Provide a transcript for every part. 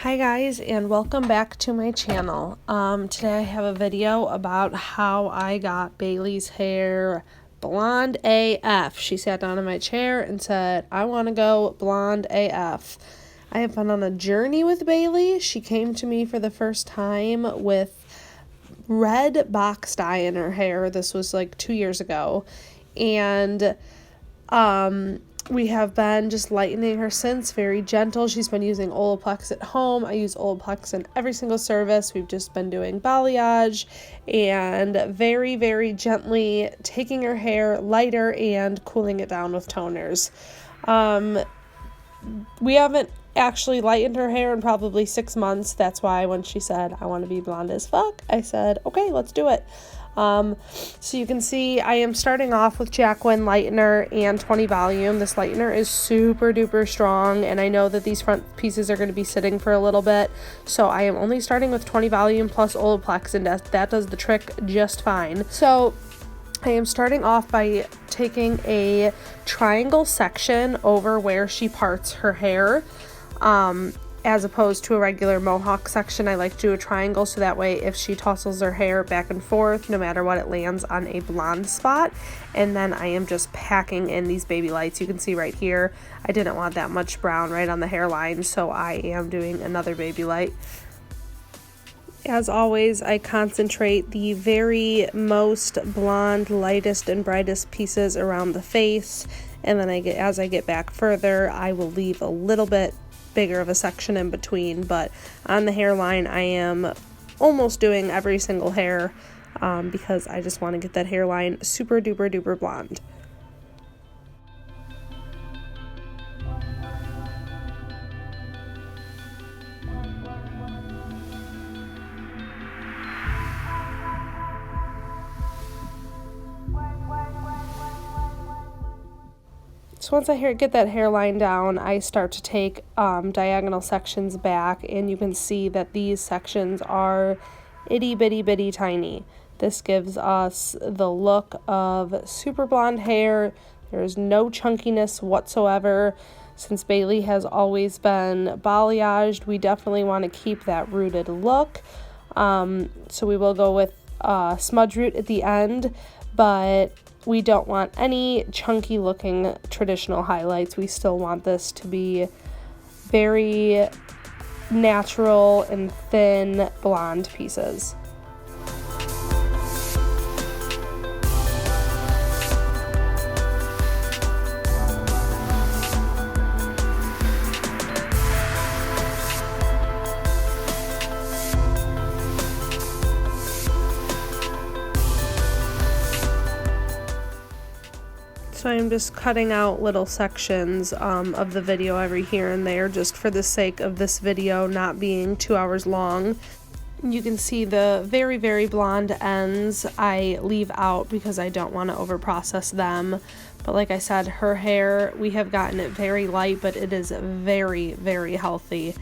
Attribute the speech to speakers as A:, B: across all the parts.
A: Hi guys, and welcome back to my channel. Today I have a video about how I got Bailey's hair blonde AF. She sat down in my chair and said, I want to go blonde AF. I have been on a journey with Bailey. She came to me for the first time with red box dye in her hair. This was like 2 years ago. And we have been just lightening her since, very gentle. She's been using Olaplex at home. I use Olaplex in every single service. We've just been doing balayage and very, very gently taking her hair lighter and cooling it down with toners. We haven't actually lightened her hair in probably 6 months. That's why when she said, I want to be blonde as fuck, I said, okay, let's do it. So you can see I am starting off with Winn Lightener and 20 volume. This Lightener is super duper strong, and I know that these front pieces are going to be sitting for a little bit, so I am only starting with 20 volume plus Olaplex, and that does the trick just fine. So I am starting off by taking a triangle section over where she parts her hair. As opposed to a regular mohawk section, I like to do a triangle so that way if she tousles her hair back and forth, no matter what, it lands on a blonde spot. And then I am just packing in these baby lights. You can see right here, I didn't want that much brown right on the hairline, so I am doing another baby light. As always, I concentrate the very most blonde, lightest and brightest pieces around the face, and then as I get back further, I will leave a little bit bigger of a section in between, but on the hairline I am almost doing every single hair because I just want to get that hairline super duper duper blonde. So once I get that hairline down, I start to take diagonal sections back, and you can see that these sections are itty bitty bitty tiny. This gives us the look of super blonde hair. There's no chunkiness whatsoever. Since Bailey has always been balayaged, we definitely want to keep that rooted look. So we will go with smudge root at the end, but we don't want any chunky looking traditional highlights. We still want this to be very natural and thin blonde pieces. So I'm just cutting out little sections of the video every here and there, just for the sake of this video not being 2 hours long. You can see the very, very blonde ends I leave out because I don't want to overprocess them. But like I said, her hair, we have gotten it very light, but it is very, very healthy.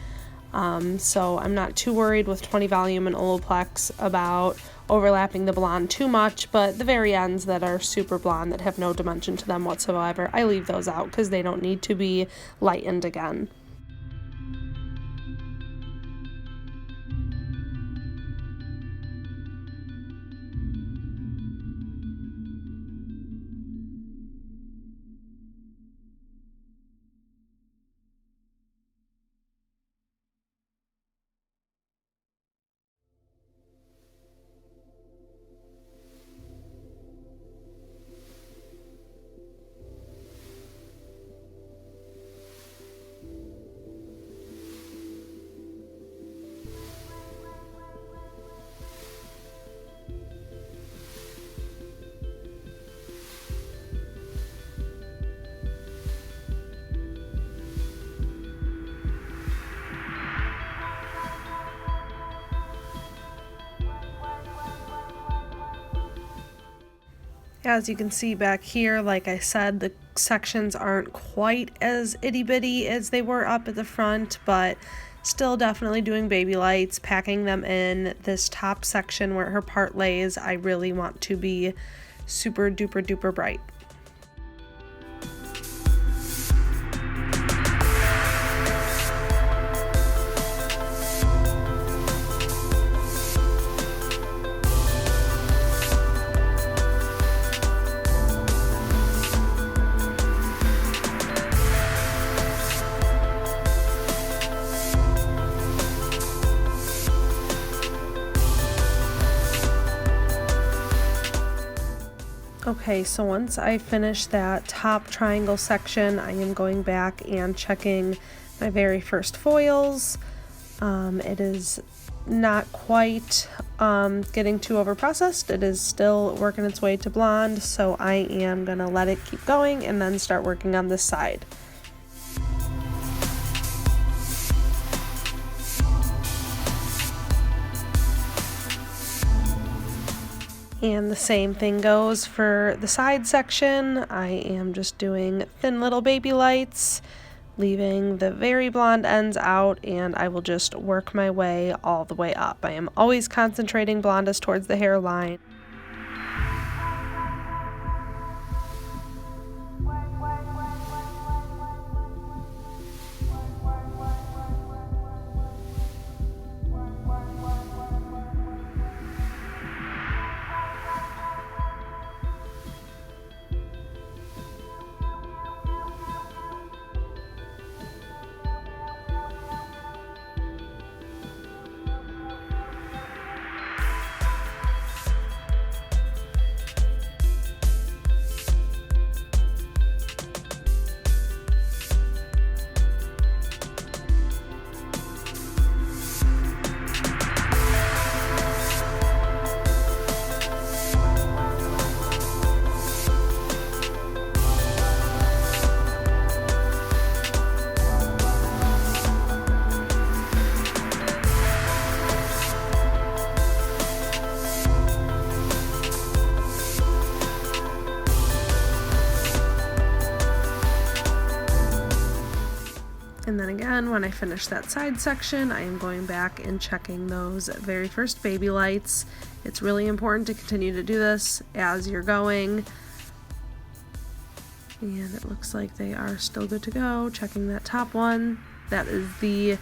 A: So I'm not too worried with 20 volume and Olaplex about overlapping the blonde too much, but the very ends that are super blonde that have no dimension to them whatsoever, I leave those out because they don't need to be lightened again. As you can see back here, like I said, the sections aren't quite as itty bitty as they were up at the front, but still definitely doing baby lights, packing them in. This top section where her part lays, I really want to be super duper duper bright. Okay, so once I finish that top triangle section, I am going back and checking my very first foils. It is not quite getting too over processed. It is still working its way to blonde, so I am gonna let it keep going and then start working on this side. And the same thing goes for the side section. I am just doing thin little baby lights, leaving the very blonde ends out, and I will just work my way all the way up. I am always concentrating blondest towards the hairline. And then again, when I finish that side section, I am going back and checking those very first baby lights. It's really important to continue to do this as you're going. And it looks like they are still good to go. Checking that top one. That is the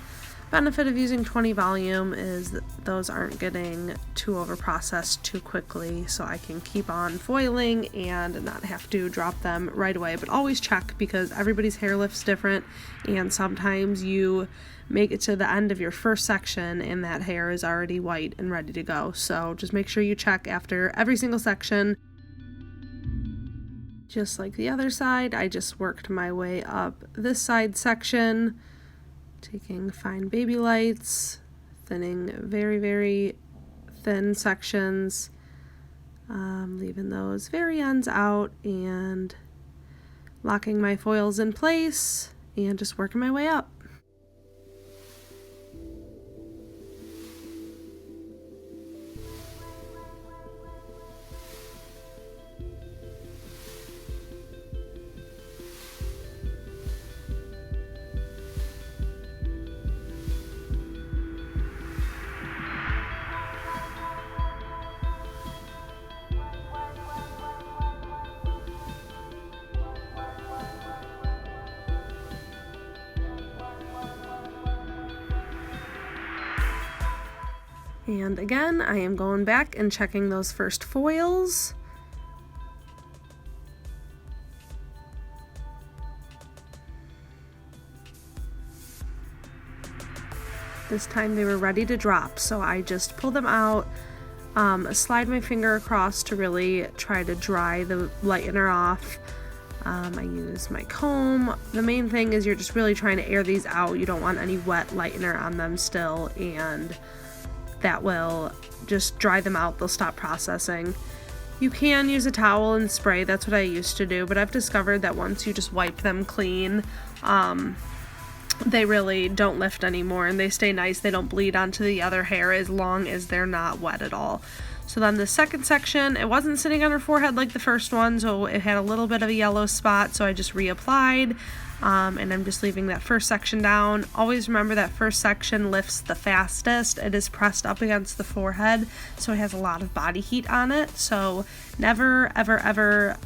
A: benefit of using 20 volume, is that those aren't getting too over processed too quickly, so I can keep on foiling and not have to drop them right away. But always check, because everybody's hair lift's different, and sometimes you make it to the end of your first section and that hair is already white and ready to go. So just make sure you check after every single section. Just like the other side, I just worked my way up this side section, taking fine baby lights, thinning very, very thin sections, leaving those very ends out, and locking my foils in place and just working my way up. And again, I am going back and checking those first foils. This time they were ready to drop, so I just pulled them out, slide my finger across to really try to dry the lightener off. I use my comb. The main thing is you're just really trying to air these out. You don't want any wet lightener on them still, and that will just dry them out. They'll stop processing. You can use a towel and spray. That's what I used to do, but I've discovered that once you just wipe them clean, they really don't lift anymore, and they stay nice. They don't bleed onto the other hair as long as they're not wet at all. So then the second section, it wasn't sitting on her forehead like the first one, so it had a little bit of a yellow spot, so I just reapplied. And I'm just leaving that first section down. Always remember that first section lifts the fastest. It is pressed up against the forehead, so it has a lot of body heat on it. So never, ever, ever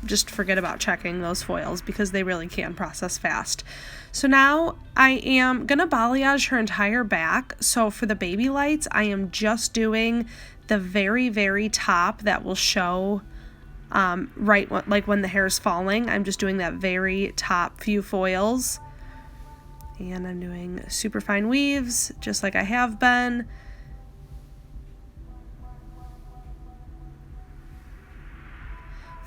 A: just forget about checking those foils, because they really can process fast. So now I am gonna balayage her entire back. So for the baby lights, I am just doing the very, very top that will show like when the hair is falling. I'm just doing that very top few foils, and I'm doing super fine weaves just like I have been.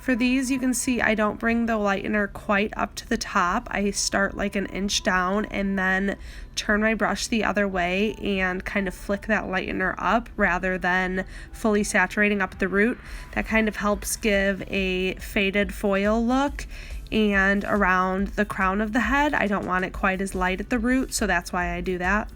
A: For these, you can see I don't bring the lightener quite up to the top. I start like an inch down and then turn my brush the other way and kind of flick that lightener up rather than fully saturating up at the root. That kind of helps give a faded foil look. And around the crown of the head, I don't want it quite as light at the root, so that's why I do that.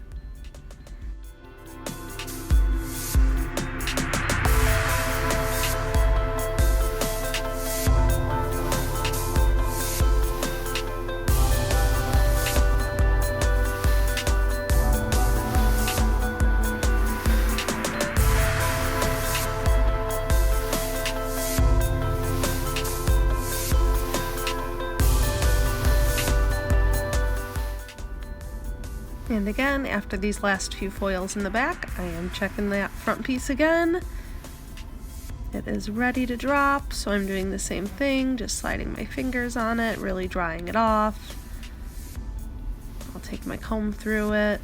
A: And again, after these last few foils in the back, I am checking that front piece again. It is ready to drop, so I'm doing the same thing, just sliding my fingers on it, really drying it off. I'll take my comb through it.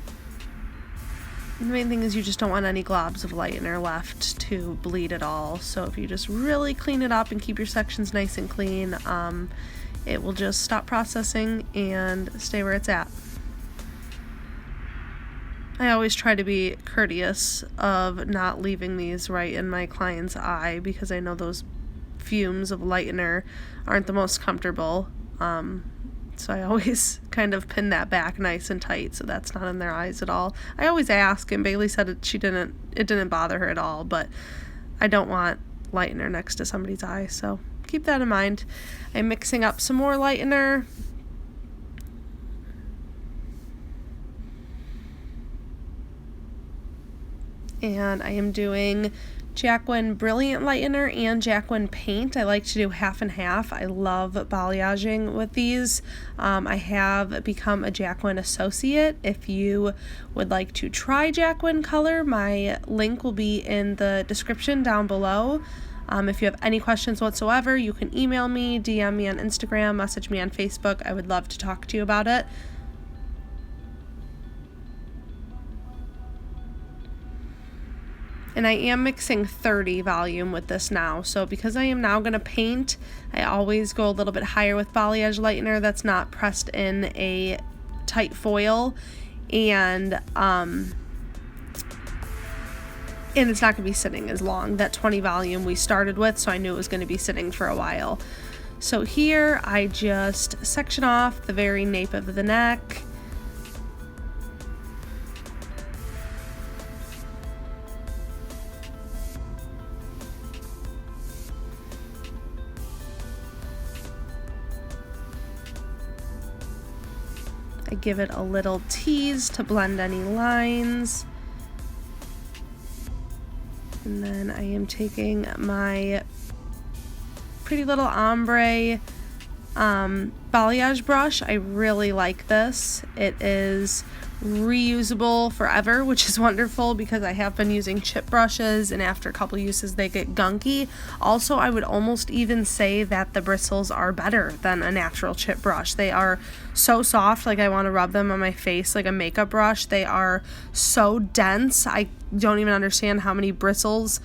A: And the main thing is you just don't want any globs of lightener left to bleed at all, so if you just really clean it up and keep your sections nice and clean, it will just stop processing and stay where it's at. I always try to be courteous of not leaving these right in my client's eye because I know those fumes of lightener aren't the most comfortable. So I always kind of pin that back nice and tight so that's not in their eyes at all. I always ask, and Bailey said it didn't bother her at all, but I don't want lightener next to somebody's eye, so keep that in mind. I'm mixing up some more lightener. And I am doing Winn Brilliant Lightener and Winn Paint. I like to do half and half. I love balayaging with these. I have become a Winn associate. If you would like to try Winn color, my link will be in the description down below. If you have any questions whatsoever, you can email me, DM me on Instagram, message me on Facebook. I would love to talk to you about it. And I am mixing 30 volume with this now. So because I am now going to paint, I always go a little bit higher with balayage lightener that's not pressed in a tight foil. And it's not going to be sitting as long. That 20 volume we started with, so I knew it was going to be sitting for a while. So here I just section off the very nape of the neck. I give it a little tease to blend any lines. And then I am taking my Pretty Little Ombre balayage brush. I really like this. It is reusable forever, which is wonderful because I have been using chip brushes and after a couple uses they get gunky. Also, I would almost even say that the bristles are better than a natural chip brush. They are so soft, like I want to rub them on my face like a makeup brush. They are so dense. I don't even understand how many bristles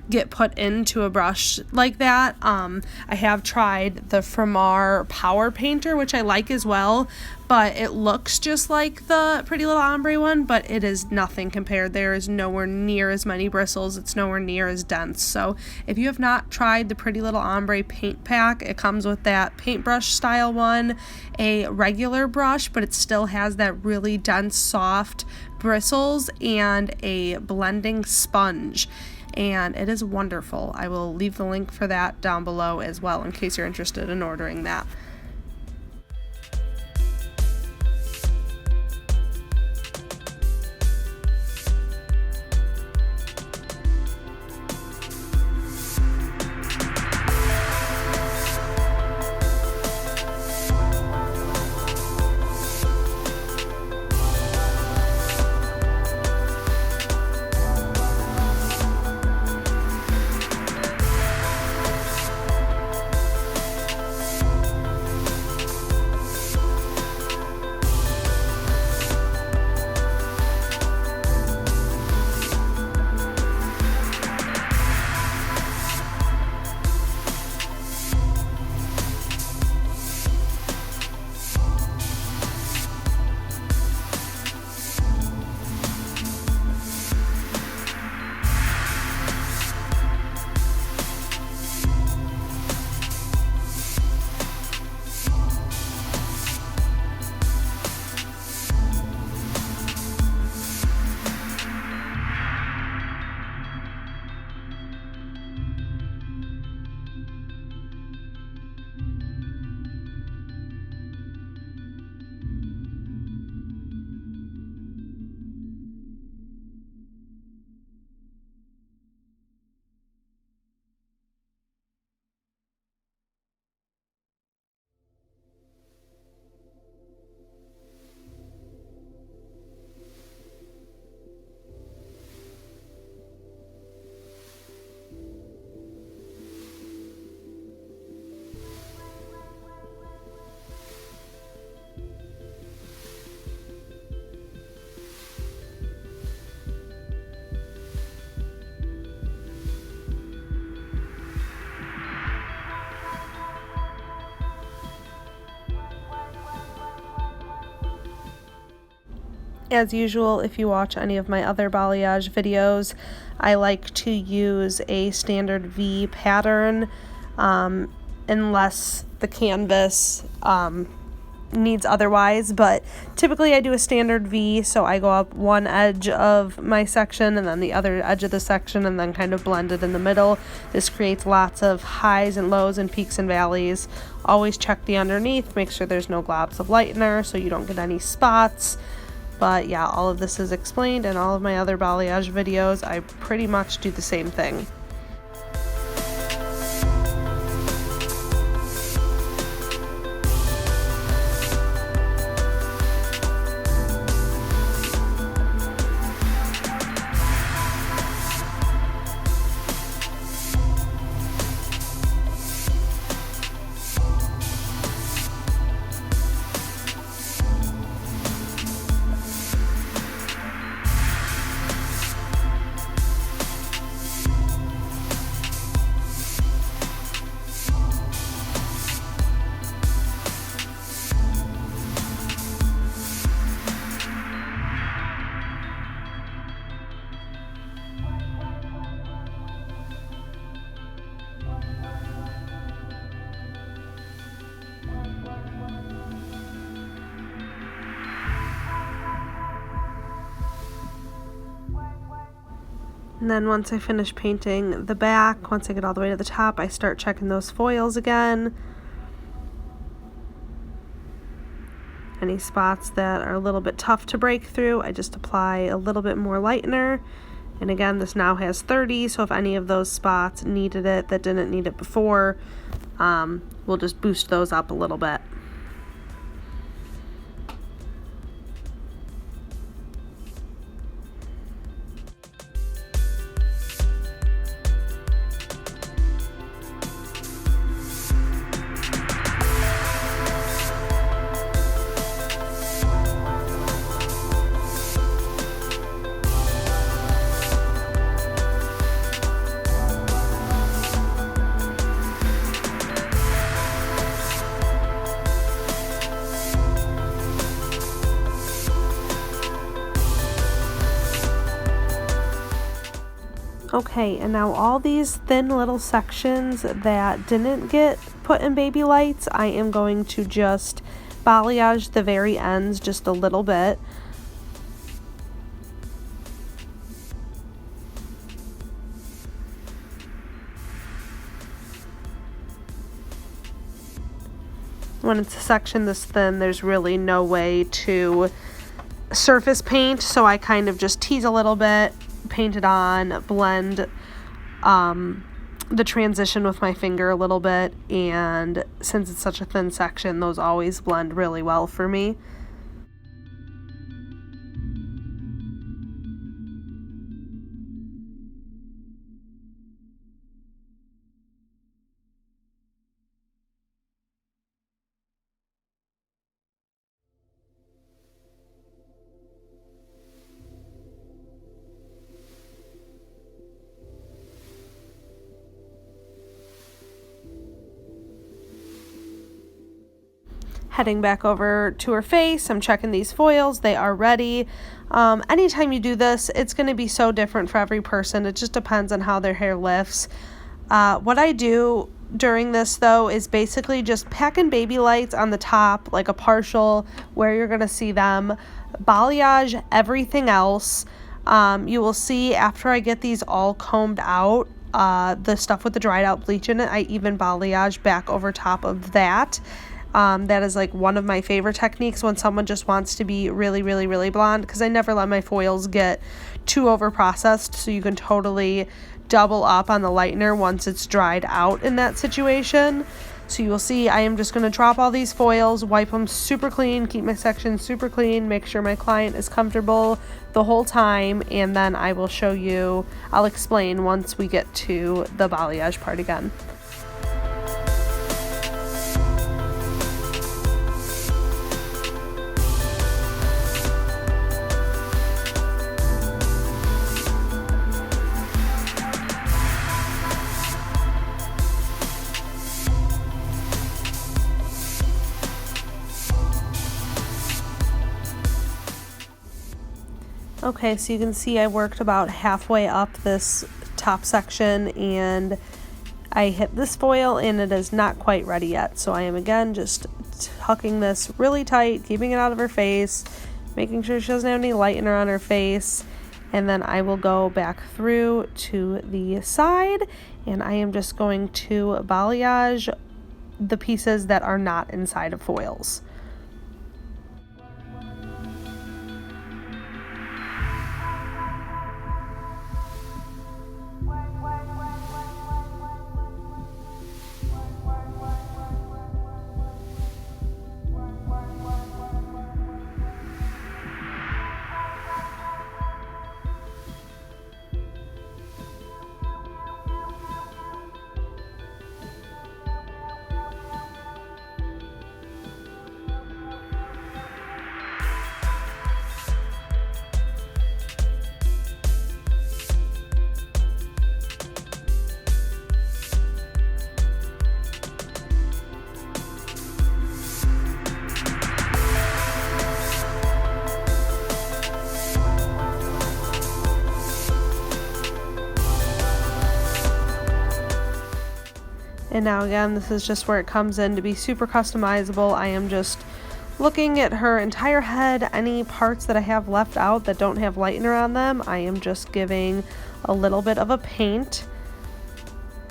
A: get put into a brush like that. I have tried the Framar Power Painter, which I like as well, but it looks just like the Pretty Little Ombre one, but it is nothing compared. There is nowhere near as many bristles. It's nowhere near as dense. So if you have not tried the Pretty Little Ombre paint pack, it comes with that paintbrush style one, a regular brush, but it still has that really dense, soft bristles, and a blending sponge. And it is wonderful. I will leave the link for that down below as well in case you're interested in ordering that. As usual, if you watch any of my other balayage videos, I like to use a standard V pattern unless the canvas needs otherwise, but typically I do a standard V, so I go up one edge of my section and then the other edge of the section and then kind of blend it in the middle. This creates lots of highs and lows and peaks and valleys. Always check the underneath, make sure there's no globs of lightener so you don't get any spots. But yeah, all of this is explained in all of my other balayage videos. I pretty much do the same thing. And then once I finish painting the back, once I get all the way to the top, I start checking those foils again. Any spots that are a little bit tough to break through, I just apply a little bit more lightener. And again, this now has 30, so if any of those spots needed it that didn't need it before, we'll just boost those up a little bit. Okay, and now all these thin little sections that didn't get put in baby lights, I am going to just balayage the very ends just a little bit. When it's a section this thin, there's really no way to surface paint, so I kind of just tease a little bit, paint it on, blend the transition with my finger a little bit, and since it's such a thin section, those always blend really well for me. Heading back over to her face, I'm checking these foils. They are ready. Anytime you do this, it's going to be so different for every person. It just depends on how their hair lifts. What I do during this, though, is basically just pack in baby lights on the top, like a partial where you're going to see them. Balayage everything else. You will see after I get these all combed out, the stuff with the dried out bleach in it, I even balayage back over top of that. That is like one of my favorite techniques when someone just wants to be really, really, really blonde, because I never let my foils get too over processed, so you can totally double up on the lightener once it's dried out in that situation. So you will see I am just going to drop all these foils, wipe them super clean, keep my section super clean, make sure my client is comfortable the whole time, and then I will show you, I'll explain once we get to the balayage part again. Okay, so you can see I worked about halfway up this top section and I hit this foil and it is not quite ready yet. So I am again just tucking this really tight, keeping it out of her face, making sure she doesn't have any lightener on her face. And then I will go back through to the side and I am just going to balayage the pieces that are not inside of foils. And now again, this is just where it comes in to be super customizable. I am just looking at her entire head, any parts that I have left out that don't have lightener on them, I am just giving a little bit of a paint.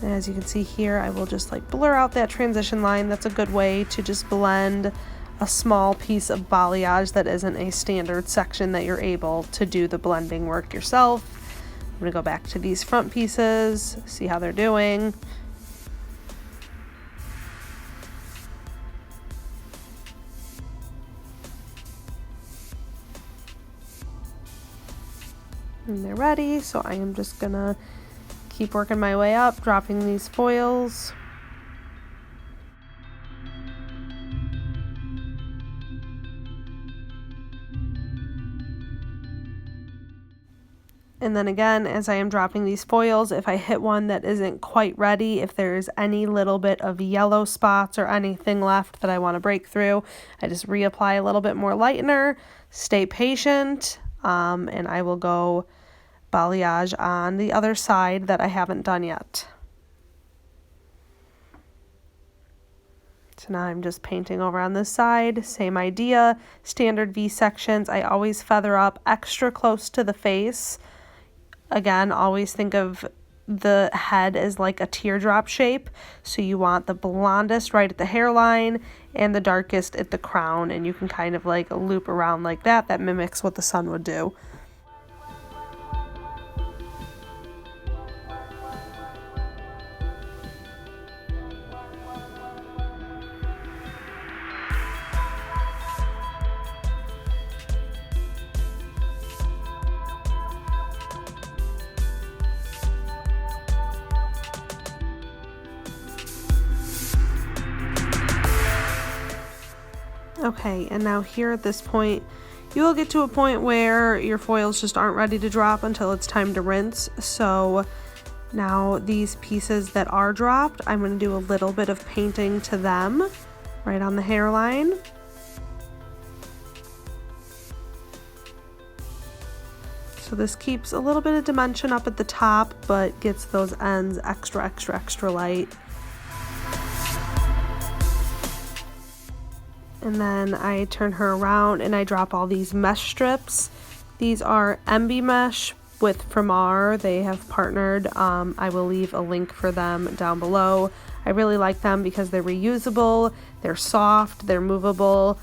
A: And as you can see here, I will just like blur out that transition line. That's a good way to just blend a small piece of balayage that isn't a standard section that you're able to do the blending work yourself. I'm gonna go back to these front pieces, see how they're doing. And they're ready, so I am just gonna keep working my way up, dropping these foils. And then again, as I am dropping these foils, if I hit one that isn't quite ready, if there's any little bit of yellow spots or anything left that I want to break through, I just reapply a little bit more lightener, stay patient, and I will go balayage on the other side that I haven't done yet. So now I'm just painting over on this side, same idea, standard V sections. I always feather up extra close to the face. Again, always think of the head as like a teardrop shape. So you want the blondest right at the hairline and the darkest at the crown, and you can kind of like loop around like that. That mimics what the sun would do. Okay, and now here at this point, you will get to a point where your foils just aren't ready to drop until it's time to rinse. So now these pieces that are dropped, I'm going to do a little bit of painting to them right on the hairline. So this keeps a little bit of dimension up at the top, but gets those ends extra light. And then I turn her around and I drop all these mesh strips. These are MB mesh with Framar. They have partnered. I will leave a link for them down below. I really like them because they're reusable, they're soft, they're movable,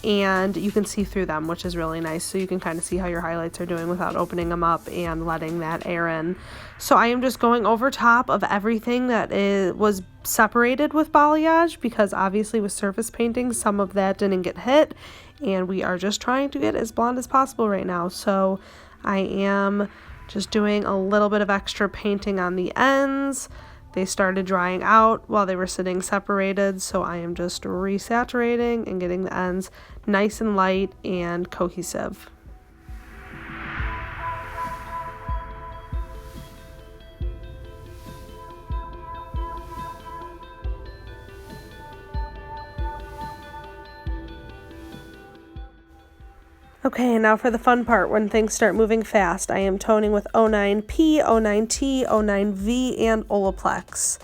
A: and you can see through them, which is really nice. So you can kind of see how your highlights are doing without opening them up and letting that air in. So I am just going over top of everything that was separated with balayage, because obviously with surface painting, some of that didn't get hit, and we are just trying to get as blonde as possible right now. So I am just doing a little bit of extra painting on the ends. They started drying out while they were sitting separated, so I am just resaturating and getting the ends nice and light and cohesive. Okay, now for the fun part, when things start moving fast. I am toning with 09P, 09T, 09V, and Olaplex.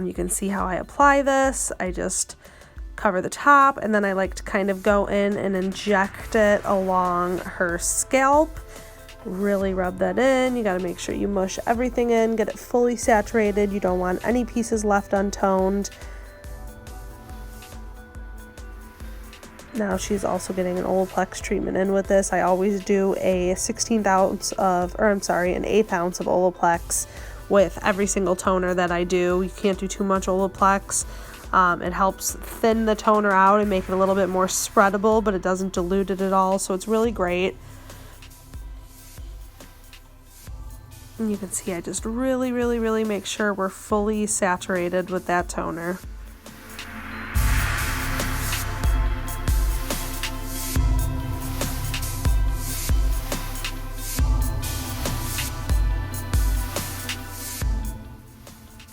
A: You can see how I apply this. I just cover the top, and then I like to kind of go in and inject it along her scalp. Really rub that in. You got to make sure you mush everything in, get it fully saturated. You don't want any pieces left untoned. Now she's also getting an Olaplex treatment in with this. I always do a 1/8 ounce of Olaplex with every single toner that I do. You can't do too much Olaplex. It helps thin the toner out and make it a little bit more spreadable, but it doesn't dilute it at all, so it's really great. And you can see I just really make sure we're fully saturated with that toner.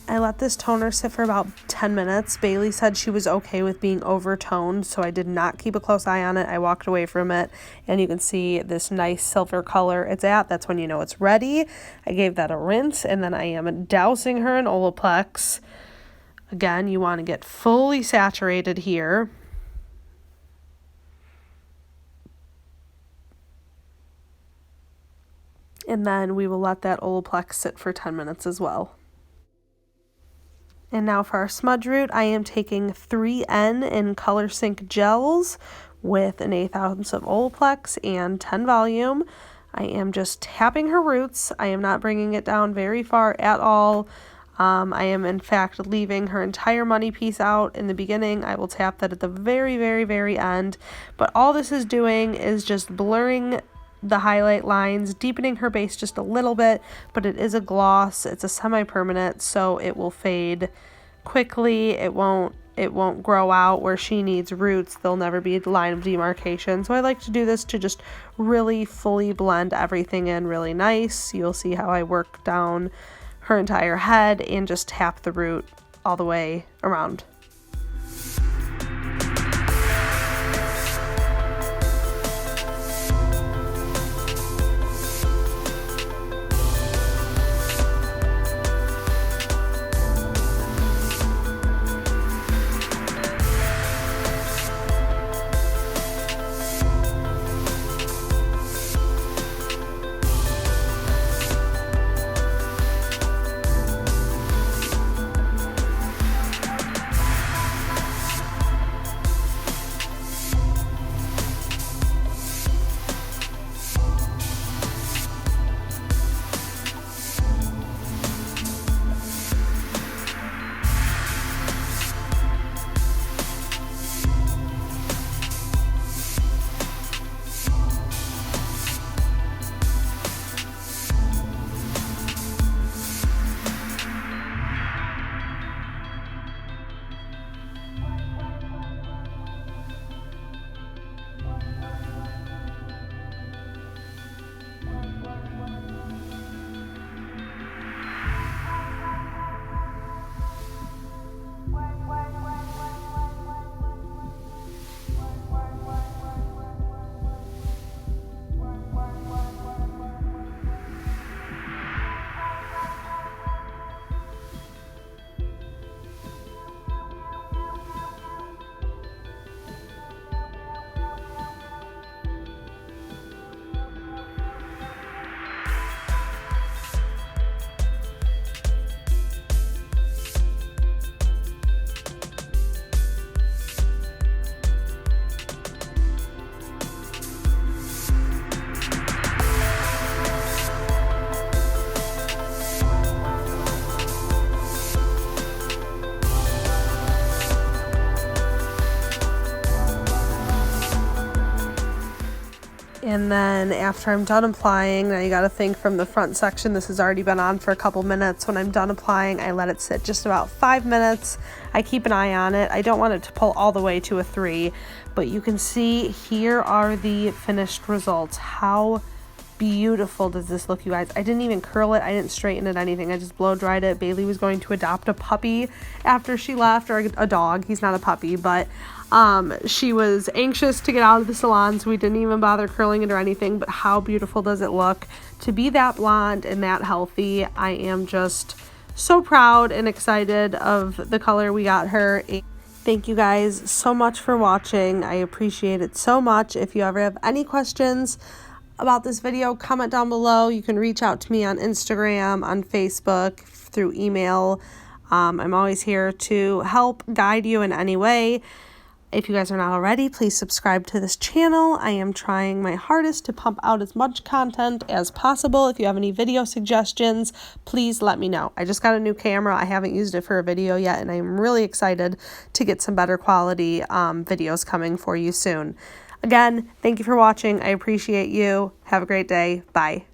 A: I let this toner sit for about 10 minutes. Bailey said she was okay with being overtoned, so I did not keep a close eye on it. I walked away from it, and you can see this nice silver color it's at. That's when you know it's ready. I gave that a rinse, and then I am dousing her in Olaplex. Again, you want to get fully saturated here. And then we will let that Olaplex sit for 10 minutes as well. And now for our smudge root, I am taking 3N in Color Sync gels with an 1/8 ounce of Olaplex and 10 volume. I am just tapping her roots. I am not bringing it down very far at all. I am in fact leaving her entire money piece out in the beginning. I will tap that at the very end. But all this is doing is just blurring the highlight lines, deepening her base just a little bit, but it is a gloss. It's a semi-permanent, so it will fade quickly. It won't grow out where she needs roots. There'll never be a line of demarcation. So I like to do this to just really fully blend everything in really nice. You'll see how I work down her entire head and just tap the root all the way around. And then after I'm done applying, now you got to think from the front section, this has already been on for a couple minutes. When I'm done applying, I let it sit just about 5 minutes. I keep an eye on it. I don't want it to pull all the way to a 3, but you can see here are the finished results. How beautiful does this look, you guys. I didn't even curl it. I didn't straighten it, anything. I just blow dried it. Bailey was going to adopt a puppy after she left, or a dog. He's not a puppy, but she was anxious to get out of the salon, so we didn't even bother curling it or anything. But how beautiful does it look to be that blonde and that healthy? I am just so proud and excited of the color we got her. Thank you guys so much for watching. I appreciate it so much. If you ever have any questions about this video, comment down below. You can reach out to me on Instagram, on Facebook, through email. I'm always here to help guide you in any way. If you guys are not already, please subscribe to this channel. I am trying my hardest to pump out as much content as possible. If you have any video suggestions, please let me know. I just got a new camera. I haven't used it for a video yet, and I'm really excited to get some better quality videos coming for you soon. Again, thank you for watching. I appreciate you. Have a great day. Bye.